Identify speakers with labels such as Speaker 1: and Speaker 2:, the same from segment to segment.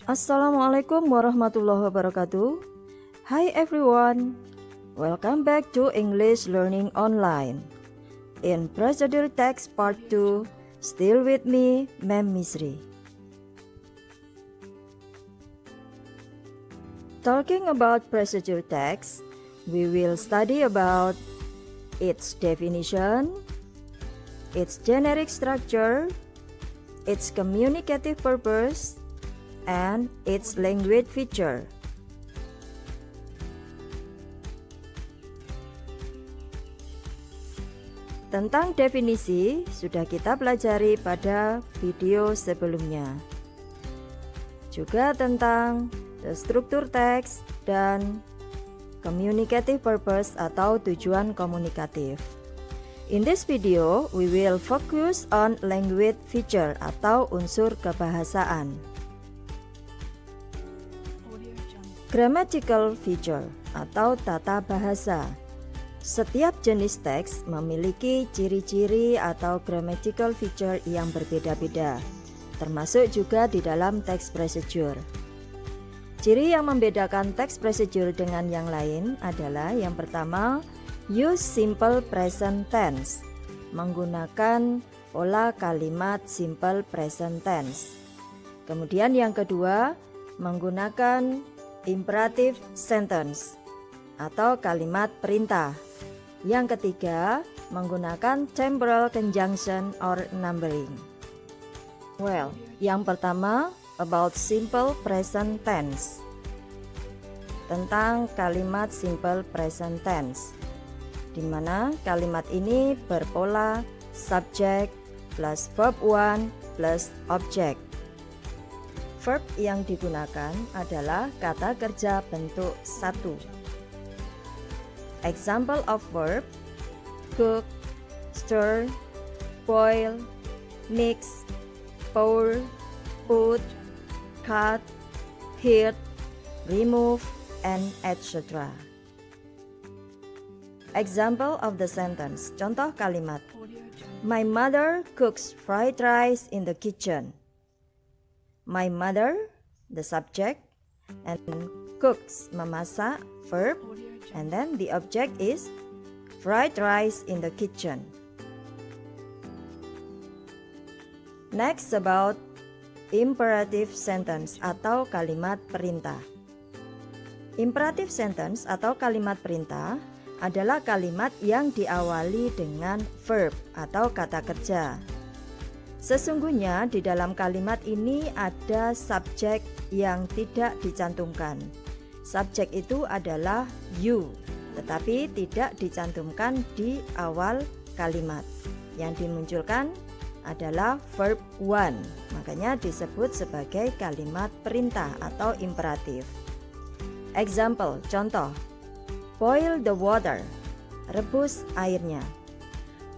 Speaker 1: Assalamualaikum warahmatullahi wabarakatuh. Hi everyone, welcome back to English Learning Online. In Procedure Text Part 2, still with me, Ma'am Misri. Talking about procedure text, we will study about its definition, its generic structure, its communicative purpose, and its language feature. Tentang definisi sudah kita pelajari pada video sebelumnya. Juga tentang the struktur teks dan communicative purpose atau tujuan komunikatif. In this video, we will focus on language feature atau unsur kebahasaan. Grammatical feature atau tata bahasa. Setiap jenis teks memiliki ciri-ciri atau grammatical feature yang berbeda-beda, termasuk juga di dalam teks procedure. Ciri yang membedakan teks procedure dengan yang lain adalah yang pertama, use simple present tense, menggunakan pola kalimat simple present tense. Kemudian yang kedua, menggunakan imperative sentence atau kalimat perintah. Yang ketiga, menggunakan temporal conjunction or numbering. Well, yang pertama about simple present tense. Tentang kalimat simple present tense, di mana kalimat ini berpola subject plus verb 1 plus object. Verb yang digunakan adalah kata kerja bentuk 1. Example of verb: cook, stir, boil, mix, pour, put, cut, heat, remove, and etc. Example of the sentence. Contoh kalimat: My mother cooks fried rice in the kitchen. My mother, the subject, and cooks, memasak, verb, and then the object is fried rice in the kitchen. Next about imperative sentence atau kalimat perintah. Imperative sentence atau kalimat perintah adalah kalimat yang diawali dengan verb atau kata kerja. Sesungguhnya di dalam kalimat ini ada subjek yang tidak dicantumkan. Subjek itu adalah you, tetapi tidak dicantumkan di awal kalimat. Yang dimunculkan adalah verb 1, makanya disebut sebagai kalimat perintah atau imperatif. Example, contoh: boil the water, rebus airnya.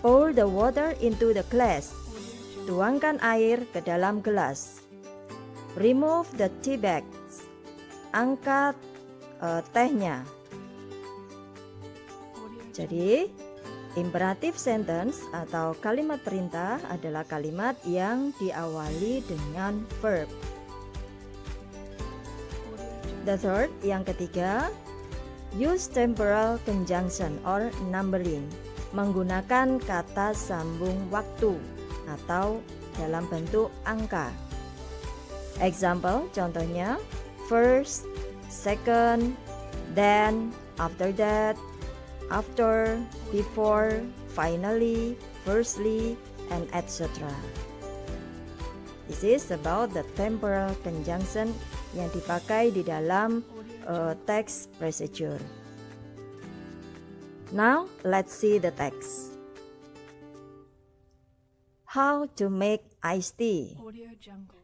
Speaker 1: Pour the water into the glass, tuangkan air ke dalam gelas. Remove the tea bags, angkat tehnya. Jadi, imperative sentence atau kalimat perintah adalah kalimat yang diawali dengan verb. The third, yang ketiga, use temporal conjunction or numbering, menggunakan kata sambung waktu atau dalam bentuk angka. Example, contohnya first, second, then, after that, after, before, finally, firstly, and etc. This is about the temporal conjunction yang dipakai di dalam text procedure. Now, let's see the text. How to make iced tea.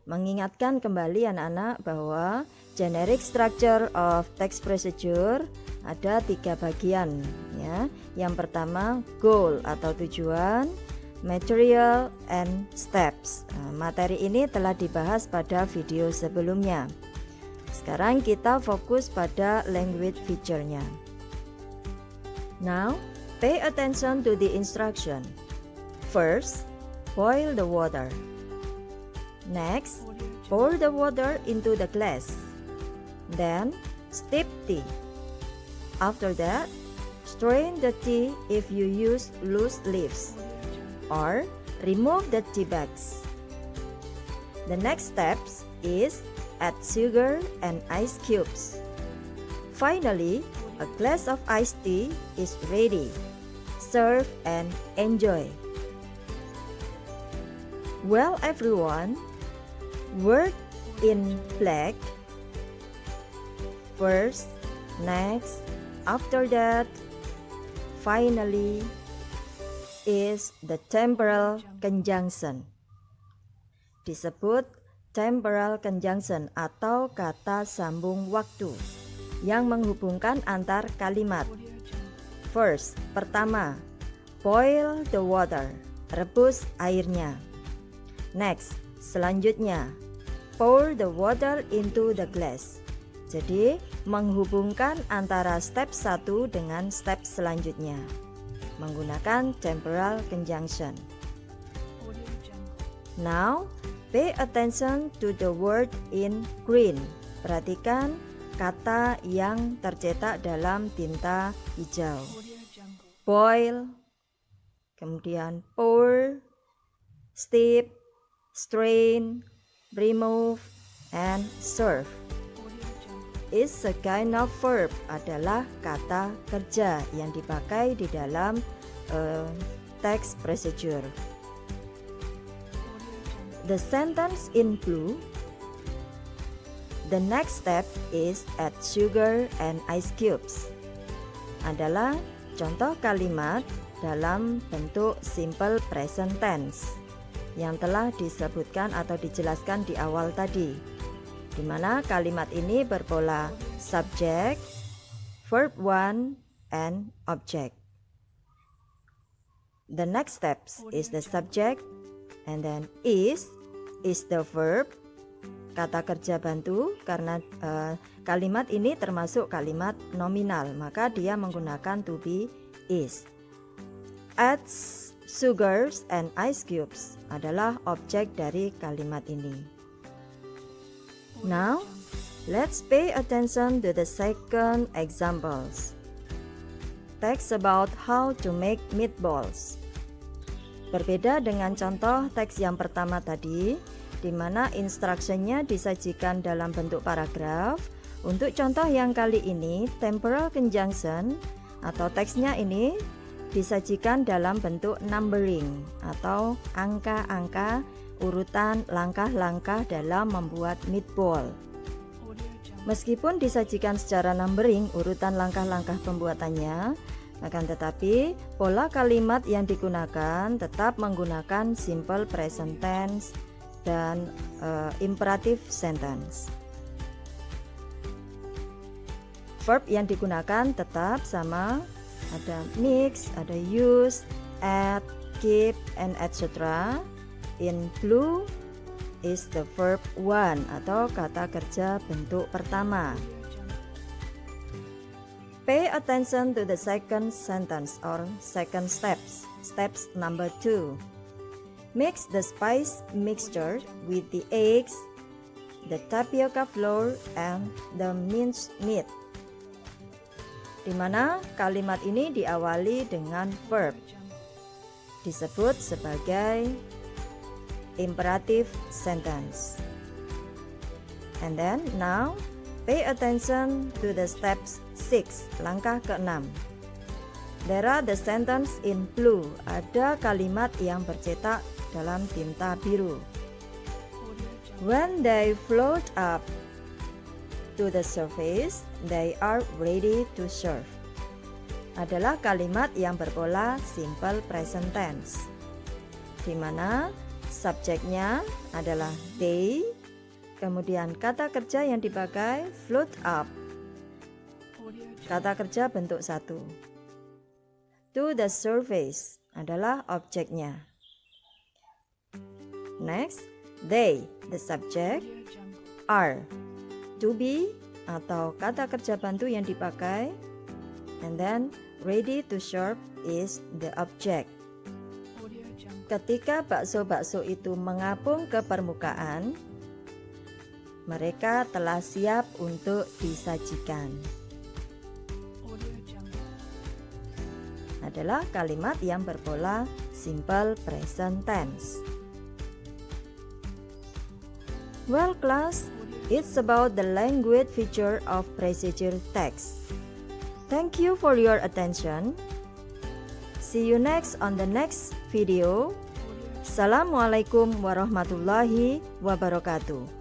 Speaker 1: Mengingatkan kembali anak-anak bahwa generic structure of text procedure ada 3 bagian ya. Yang pertama goal atau tujuan, material, and steps. Materi ini telah dibahas pada video sebelumnya. Sekarang kita fokus pada language feature-nya. Now, pay attention to the instruction. First, boil the water. Next, pour the water into the glass. Then, steep tea. After that, strain the tea if you use loose leaves, or remove the tea bags. The next step is add sugar and ice cubes. Finally, a glass of iced tea is ready. Serve and enjoy. Well, everyone, work in black. First, next, after that, finally is the temporal conjunction. Disebut temporal conjunction atau kata sambung waktu yang menghubungkan antar kalimat. First, pertama, boil the water, rebus airnya. Next, selanjutnya, pour the water into the glass. Jadi, menghubungkan antara step 1 dengan step selanjutnya menggunakan temporal conjunction. Now, pay attention to the word in green. Perhatikan kata yang tercetak dalam tinta hijau. Boil, kemudian pour, steep, strain, remove, and serve. Is a kind of verb, adalah kata kerja yang dipakai di dalam text procedure. The sentence in blue. The next step is add sugar and ice cubes. Adalah contoh kalimat dalam bentuk simple present tense yang telah disebutkan atau dijelaskan di awal tadi, di mana kalimat ini berpola subject, verb 1, and object. The next step is the subject, and then is the verb, kata kerja bantu, karena kalimat ini termasuk kalimat nominal, maka dia menggunakan to be is. Adds sugars and ice cubes adalah objek dari kalimat ini. Now, let's pay attention to the second examples. Text about how to make meatballs. Berbeda dengan contoh teks yang pertama tadi, di mana instruksinya disajikan dalam bentuk paragraf. Untuk contoh yang kali ini, temporal conjunction atau teksnya ini disajikan dalam bentuk numbering atau angka-angka urutan langkah-langkah dalam membuat meatball. Meskipun disajikan secara numbering urutan langkah-langkah pembuatannya, akan tetapi pola kalimat yang digunakan tetap menggunakan simple present tense dan imperative sentence. Verb yang digunakan tetap sama, ada mix, ada use, add, keep, and etc. In blue is the verb 1 atau kata kerja bentuk pertama. Pay attention to the second sentence or second steps. Steps number 2. Mix the spice mixture with the eggs, the tapioca flour, and the minced meat. Di mana kalimat ini diawali dengan verb, disebut sebagai imperative sentence. And then now pay attention to the steps 6, langkah ke-6. There are the sentence in blue, ada kalimat yang bercetak dalam tinta biru. When they float up to the surface, they are ready to serve. Adalah kalimat yang berpola simple present tense, di mana subjeknya adalah they, kemudian kata kerja yang dipakai float up, kata kerja bentuk 1. To the surface adalah objeknya. Next, they, the subject, are, to be atau kata kerja bantu yang dipakai, and then ready to serve is the object. ketika bakso-bakso itu mengapung ke permukaan, mereka telah siap untuk disajikan. Adalah kalimat yang berpola simple present tense. Well, class, it's about the language feature of procedure text. Thank you for your attention. See you next on the next video. Assalamualaikum warahmatullahi wabarakatuh.